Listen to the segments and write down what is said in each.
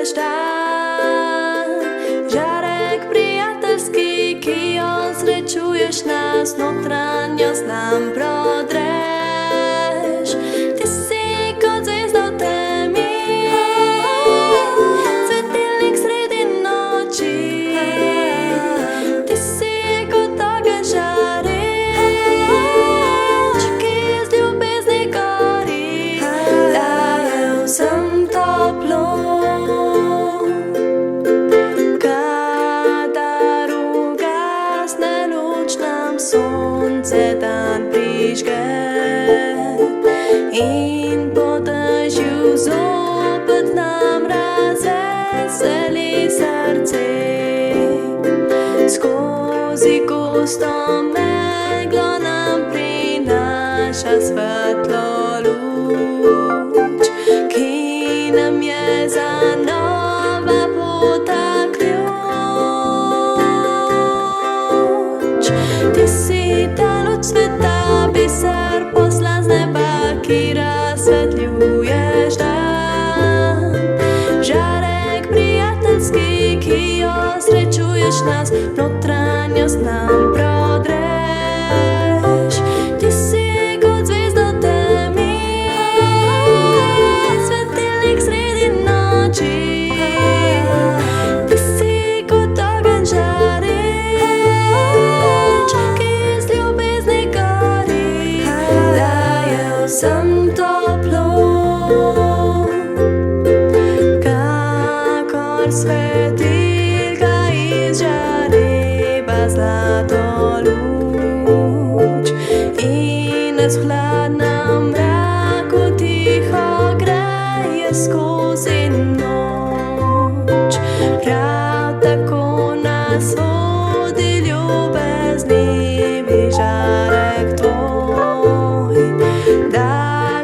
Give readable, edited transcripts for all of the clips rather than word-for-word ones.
zrečuješ dan. Žarek prijateljski, ki jo zrečuješ nas, notranjost nam prodreš. Ti si kot zvezda v temi, svetilnik sredi noči. Ti si kot ogenj žareč, ki iz ljubezni gori, daje vsem toplo. Kadar ugasne luč, nam sonce dan prižge in po dežju zopet nam razveseli srce. Skozi gosto meglo nam prinaša svetlo luč, ki nam je za nova pota ključ. Ti si ta luč sveta, biser poslan z neba, ki razsvetljuješ dan. Žarek prijateljski, ki jo srečuješ nas, notranjost nam prodreš. Ti si kot zvezda v temi, svetilnik sredi noči. Ti si kot ogenj žareč, ki iz ljubezni gori, daje vsem toplo. Kakor svetilka izžareva zlato luč in nas v hladnem mraku tiho greje skozi noč. Prav tako nas vodi ljubeznivi žarek tvoj, da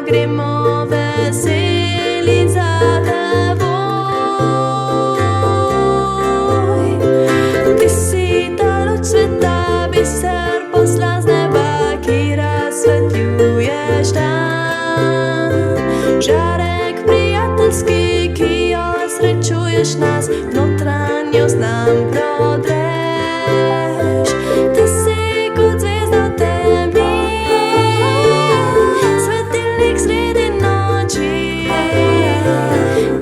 gremo veseli za teboj. Ti si ta luč sveta, biser poslan z neba, ki razsvetljuješ dan. Žarek prijateljski, ki jo srečuješ nas, notranjost nam prodreš. Ti si kot zvezda v temi, svetilnik sredi noči.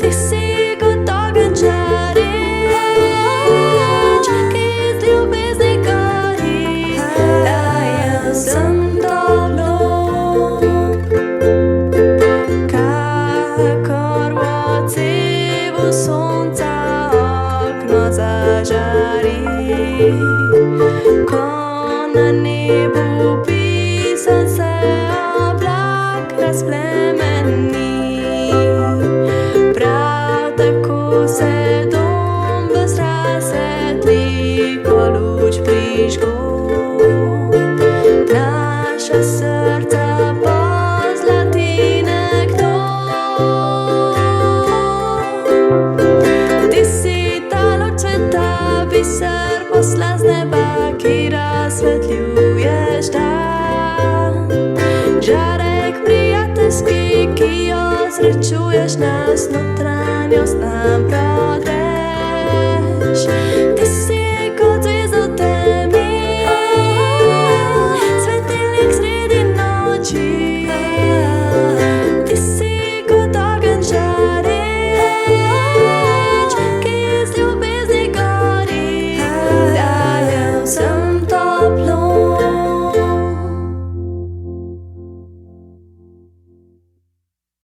Ti si kot ogenj žareč, ki iz ljubezni gori, daje vsem toplo. Kakor v odsevu sonca okno zažari, ko na nebu pisan se oblak razplemeni. Prav tako se dom ves razsvetli, ko luč prižgo. Naša srca pozlati nekdo. Ti si ta luč sveta, biser poslan z neba, ki razsvetljuješ dan. Žarek prijateljski, ki jo srečuješ nas, notranjost nam prodreš.